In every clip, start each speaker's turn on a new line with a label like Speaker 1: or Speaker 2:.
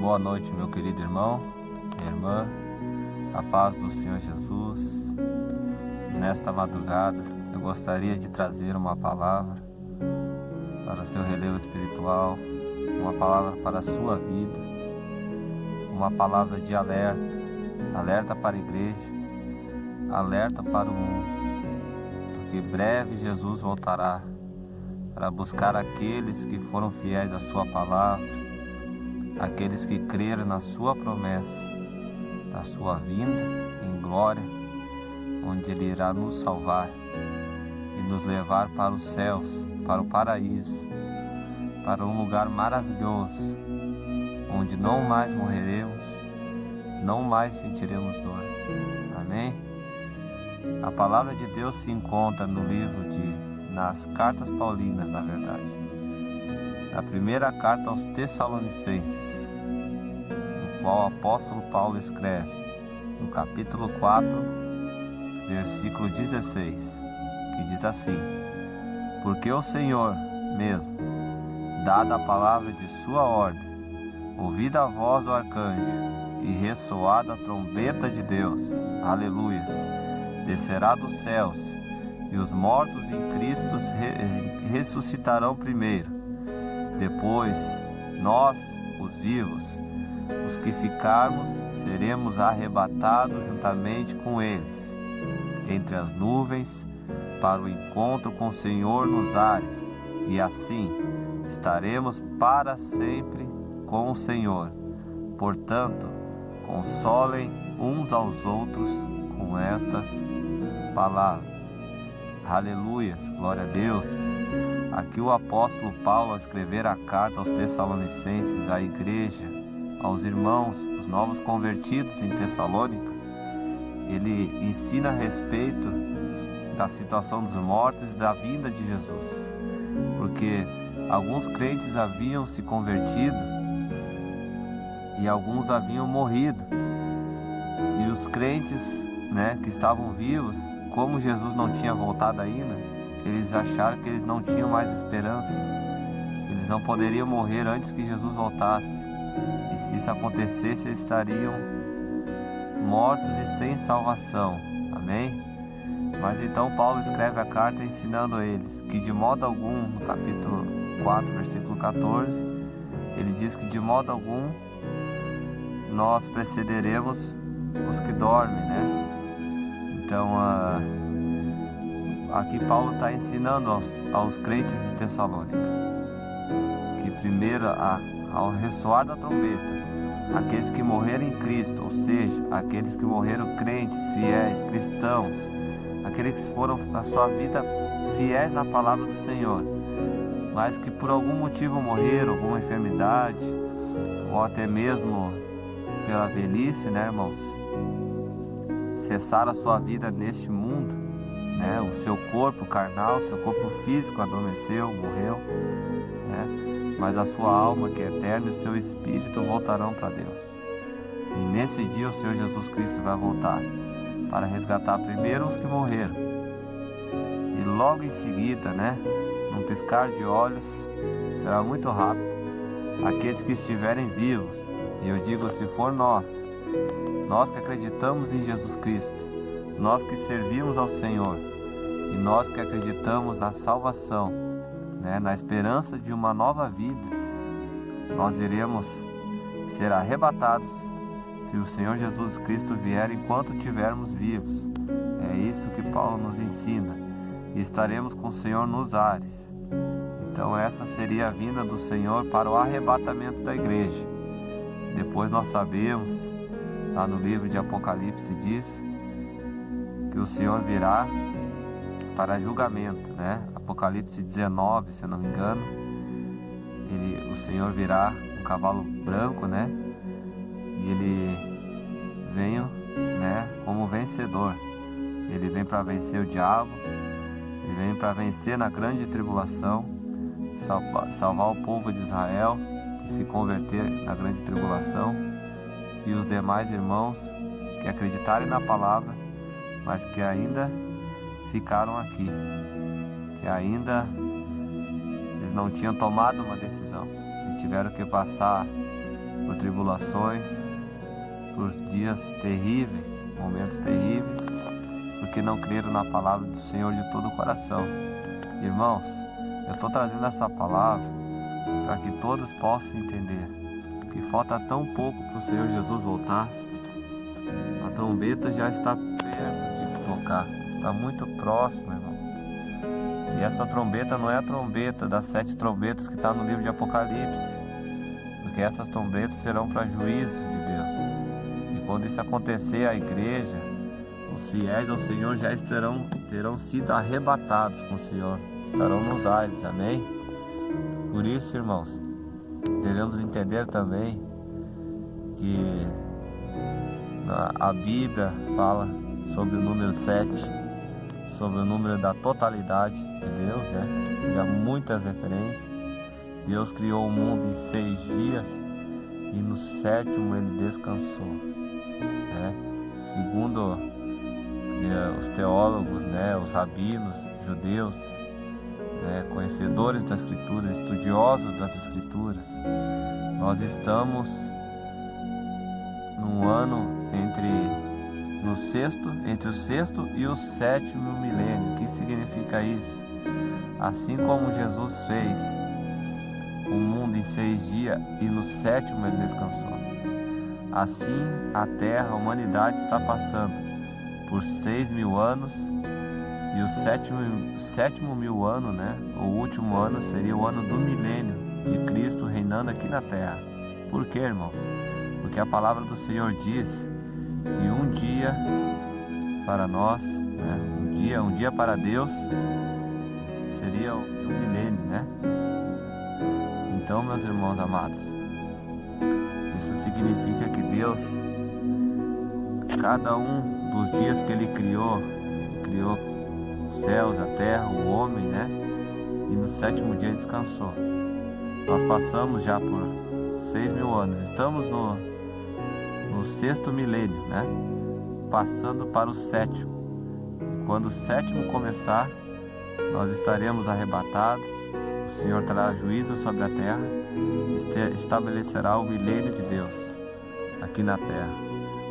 Speaker 1: Boa noite, meu querido irmão, minha irmã, a paz do Senhor Jesus. Nesta madrugada, eu gostaria de trazer uma palavra para o seu relevo espiritual, uma palavra para a sua vida, uma palavra de alerta para a igreja, alerta para o mundo, porque breve Jesus voltará para buscar aqueles que foram fiéis à sua palavra, aqueles que creram na sua promessa, da sua vinda em glória, onde Ele irá nos salvar e nos levar para os céus, para o paraíso, para um lugar maravilhoso, onde não mais morreremos, não mais sentiremos dor. Amém? A palavra de Deus se encontra no livro nas cartas paulinas, na verdade. Na primeira carta aos Tessalonicenses, no qual o apóstolo Paulo escreve, no capítulo 4, versículo 16, que diz assim: porque o Senhor mesmo, dada a palavra de sua ordem, ouvida a voz do arcanjo e ressoada a trombeta de Deus, aleluias, descerá dos céus, e os mortos em Cristo ressuscitarão primeiro. Depois, nós, os vivos, os que ficarmos, seremos arrebatados juntamente com eles, entre as nuvens, para o encontro com o Senhor nos ares, e assim estaremos para sempre com o Senhor. Portanto, consolem uns aos outros com estas palavras. Aleluias, glória a Deus. Aqui o apóstolo Paulo, ao escrever a carta aos Tessalonicenses, à igreja, aos irmãos, os novos convertidos em Tessalônica, ele ensina a respeito da situação dos mortos e da vinda de Jesus, porque alguns crentes haviam se convertido e alguns haviam morrido, e os crentes, que estavam vivos, como Jesus não tinha voltado ainda, eles acharam que eles não tinham mais esperança, eles não poderiam morrer antes que Jesus voltasse, e se isso acontecesse, eles estariam mortos e sem salvação. Amém? Mas então Paulo escreve a carta ensinando a eles que de modo algum, no capítulo 4, versículo 14, ele diz que de modo algum nós precederemos os que dormem, Então, aqui Paulo está ensinando aos crentes de Tessalônica que primeiro, ao ressoar da trombeta, aqueles que morreram em Cristo, ou seja, aqueles que morreram crentes, fiéis, cristãos, aqueles que foram na sua vida fiéis na palavra do Senhor, mas que por algum motivo morreram, alguma enfermidade, ou até mesmo pela velhice, irmãos, cessaram a sua vida neste mundo, o seu corpo carnal, o seu corpo físico adormeceu, morreu, mas a sua alma, que é eterna, e o seu espírito voltarão para Deus. E nesse dia o Senhor Jesus Cristo vai voltar para resgatar primeiro os que morreram, e logo em seguida, num piscar de olhos, será muito rápido, aqueles que estiverem vivos. E eu digo, se for nós que acreditamos em Jesus Cristo, nós que servimos ao Senhor, e nós que acreditamos na salvação, na esperança de uma nova vida, nós iremos ser arrebatados se o Senhor Jesus Cristo vier enquanto estivermos vivos. É isso que Paulo nos ensina, e estaremos com o Senhor nos ares. Então essa seria a vinda do Senhor para o arrebatamento da igreja. Depois nós sabemos, lá no livro de Apocalipse diz que o Senhor virá para julgamento, Apocalipse 19, se eu não me engano, o Senhor virá um cavalo branco, e ele vem, como vencedor. Ele vem para vencer o diabo, ele vem para vencer na grande tribulação, salvar o povo de Israel que se converter na grande tribulação, e os demais irmãos que acreditarem na palavra, mas que ainda ficaram aqui, que ainda eles não tinham tomado uma decisão, e tiveram que passar por tribulações, por dias terríveis, momentos terríveis, porque não creram na palavra do Senhor de todo o coração. Irmãos, eu estou trazendo essa palavra para que todos possam entender que falta tão pouco para o Senhor Jesus voltar. A trombeta já está perto de tocar, está muito próxima, irmãos. E essa trombeta não é a trombeta das 7 trombetas que está no livro de Apocalipse, porque essas trombetas serão para juízo de Deus. E quando isso acontecer, a igreja, os fiéis ao Senhor já terão sido arrebatados com o Senhor, estarão nos ares, amém? Por isso, irmãos, devemos entender também que a Bíblia fala sobre o número 7, sobre o número da totalidade de Deus, né? Já muitas referências. Deus criou o mundo em 6 dias e no 7º ele descansou, né? Segundo os teólogos, né, os rabinos judeus, né, conhecedores das Escrituras, estudiosos das Escrituras, nós estamos num ano entre o 6º e o 7º milênio. O que significa isso? Assim como Jesus fez o mundo em 6 dias e no 7º ele descansou, assim a terra, a humanidade está passando por 6.000 anos, e o 7º mil ano, né, o último ano, seria o ano do milênio de Cristo reinando aqui na terra. Por quê, irmãos? Porque a palavra do Senhor diz que um dia para nós, né, um dia para Deus seria o milênio, né? Então, meus irmãos amados, isso significa que Deus, cada um dos dias que Ele criou os céus, a terra, o homem, né? E no 7º dia Ele descansou. Nós passamos já por 6.000 anos, estamos no 6º milênio, né? Passando para o 7º. E quando o 7º começar, nós estaremos arrebatados. O Senhor trará juízo sobre a terra, estabelecerá o milênio de Deus aqui na terra.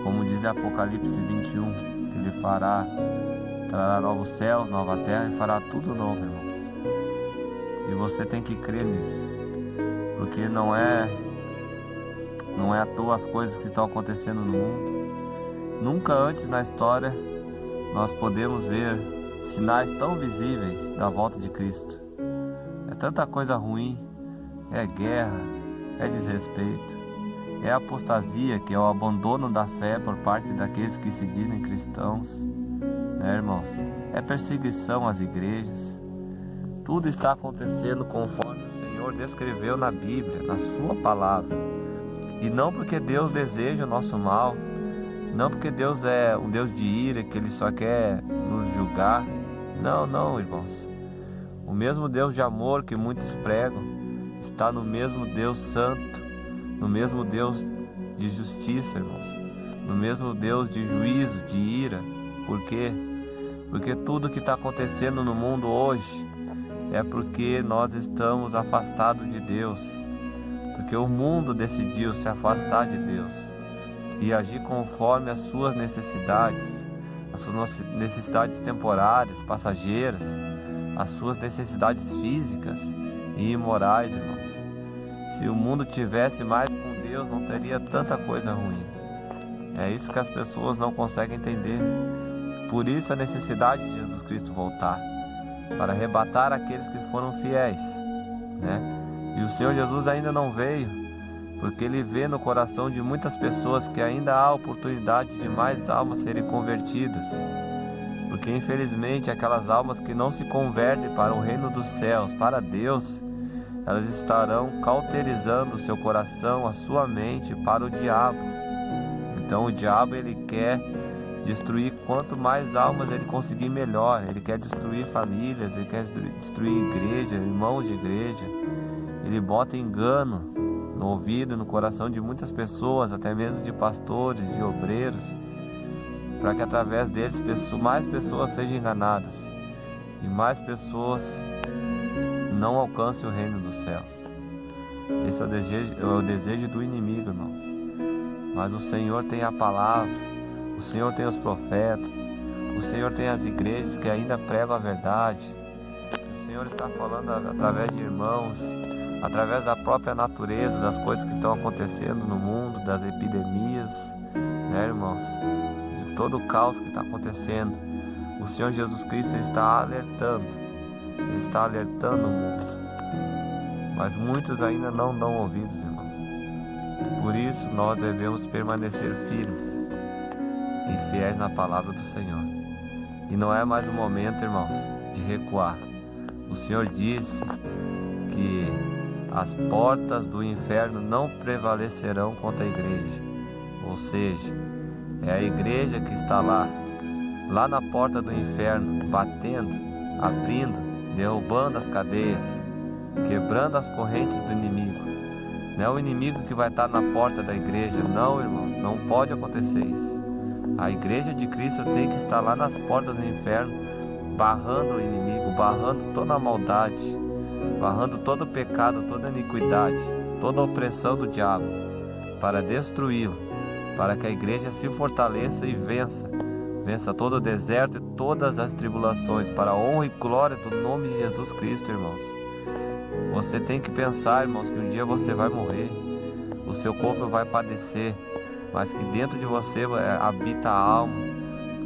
Speaker 1: Como diz Apocalipse 21, que Ele trará novos céus, nova terra e fará tudo novo, irmãos. E você tem que crer nisso, porque não é à toa as coisas que estão acontecendo no mundo. Nunca antes na história nós podemos ver sinais tão visíveis da volta de Cristo. É tanta coisa ruim, é guerra, é desrespeito, é apostasia, que é o abandono da fé por parte daqueles que se dizem cristãos, né, irmãos? É perseguição às igrejas. Tudo está acontecendo conforme o Senhor descreveu na Bíblia, na sua palavra. E não porque Deus deseja o nosso mal, não porque Deus é um Deus de ira, que Ele só quer nos julgar. Não, irmãos. O mesmo Deus de amor que muitos pregam está no mesmo Deus santo, no mesmo Deus de justiça, irmãos, no mesmo Deus de juízo, de ira. Por quê? Porque tudo que está acontecendo no mundo hoje é porque nós estamos afastados de Deus, porque o mundo decidiu se afastar de Deus e agir conforme as suas necessidades temporárias, passageiras, as suas necessidades físicas e imorais, irmãos. Se o mundo tivesse mais com Deus, não teria tanta coisa ruim. É isso que as pessoas não conseguem entender. Por isso a necessidade de Jesus Cristo voltar, para arrebatar aqueles que foram fiéis, né? E o Senhor Jesus ainda não veio, porque Ele vê no coração de muitas pessoas que ainda há oportunidade de mais almas serem convertidas. Porque infelizmente aquelas almas que não se convertem para o reino dos céus, para Deus, elas estarão cauterizando o seu coração, a sua mente para o diabo. Então o diabo, ele quer destruir quanto mais almas ele conseguir, melhor. Ele quer destruir famílias, ele quer destruir igreja, irmãos de igreja. Ele bota engano no ouvido e no coração de muitas pessoas, até mesmo de pastores, de obreiros, para que através deles mais pessoas sejam enganadas e mais pessoas não alcancem o reino dos céus. Esse é o desejo do inimigo, irmãos. Mas o Senhor tem a palavra, o Senhor tem os profetas, o Senhor tem as igrejas que ainda pregam a verdade. O Senhor está falando através de irmãos, através da própria natureza, das coisas que estão acontecendo no mundo, das epidemias, né, irmãos? De todo o caos que está acontecendo. O Senhor Jesus Cristo está alertando, Ele está alertando o mundo. Mas muitos ainda não dão ouvidos, irmãos. Por isso nós devemos permanecer firmes e fiéis na palavra do Senhor. E não é mais o momento, irmãos, de recuar. O Senhor disse que as portas do inferno não prevalecerão contra a igreja. Ou seja, é a igreja que está lá na porta do inferno, batendo, abrindo, derrubando as cadeias, quebrando as correntes do inimigo. Não é o inimigo que vai estar na porta da igreja, não, irmãos, não pode acontecer isso. A igreja de Cristo tem que estar lá nas portas do inferno, barrando o inimigo, barrando toda a maldade, barrando todo o pecado, toda a iniquidade, toda a opressão do diabo, para destruí-lo, para que a igreja se fortaleça e vença todo o deserto e todas as tribulações, para a honra e glória do nome de Jesus Cristo, irmãos. Você tem que pensar, irmãos, que um dia você vai morrer, o seu corpo vai padecer, mas que dentro de você habita a alma,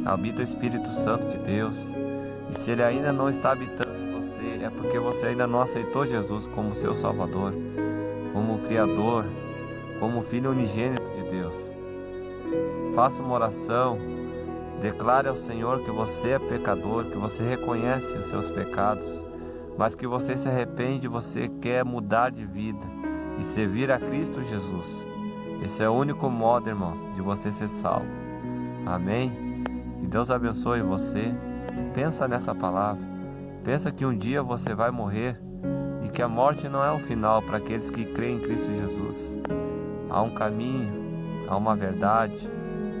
Speaker 1: habita o Espírito Santo de Deus. E se ele ainda não está habitando em você, é porque você ainda não aceitou Jesus como seu Salvador, como Criador, como Filho unigênito de Deus. Faça uma oração, declare ao Senhor que você é pecador, que você reconhece os seus pecados, mas que você se arrepende, você quer mudar de vida e servir a Cristo Jesus. Esse é o único modo, irmãos, de você ser salvo. Amém? Que Deus abençoe você. Pensa nessa palavra. Pensa que um dia você vai morrer e que a morte não é o final para aqueles que creem em Cristo Jesus. Há um caminho, há uma verdade,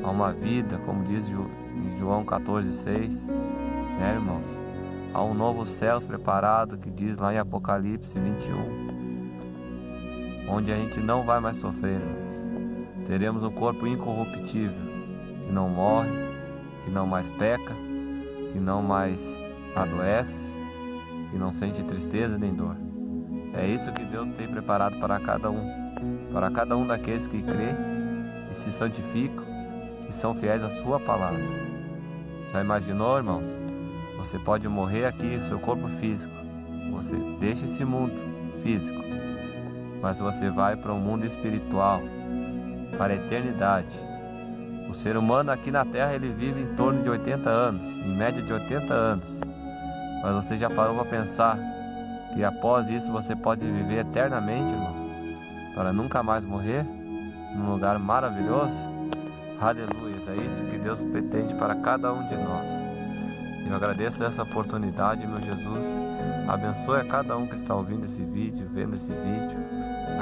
Speaker 1: há uma vida, como diz em João 14,6, né, irmãos? Há um novo céu preparado, que diz lá em Apocalipse 21, onde a gente não vai mais sofrer, irmãos. Teremos um corpo incorruptível, que não morre, que não mais peca, que não mais adoece, que não sente tristeza nem dor. É isso que Deus tem preparado para cada um daqueles que crê e se santificam e são fiéis à sua palavra. Já imaginou, irmãos? Você pode morrer aqui, seu corpo físico, você deixa esse mundo físico, mas você vai para um mundo espiritual, para a eternidade. O ser humano aqui na Terra, ele vive em torno de 80 anos, em média de 80 anos. Mas você já parou para pensar que após isso você pode viver eternamente, irmãos? Para nunca mais morrer, num lugar maravilhoso? Aleluia, é isso que Deus pretende para cada um de nós. Eu agradeço essa oportunidade, meu Jesus. Abençoe a cada um que está ouvindo esse vídeo, vendo esse vídeo,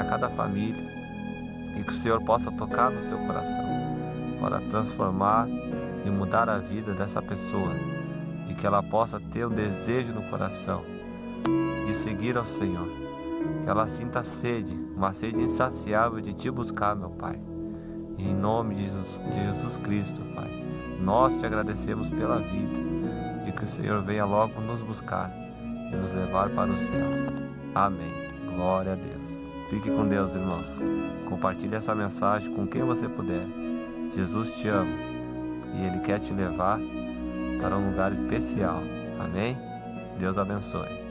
Speaker 1: a cada família, e que o Senhor possa tocar no seu coração para transformar e mudar a vida dessa pessoa, e que ela possa ter o desejo no coração de seguir ao Senhor, que ela sinta sede, uma sede insaciável de te buscar, meu Pai. E em nome de Jesus Cristo, Pai, nós te agradecemos pela vida, e que o Senhor venha logo nos buscar e nos levar para os céus. Amém. Glória a Deus. Fique com Deus, irmãos. Compartilhe essa mensagem com quem você puder. Jesus te ama e Ele quer te levar para um lugar especial. Amém? Deus abençoe.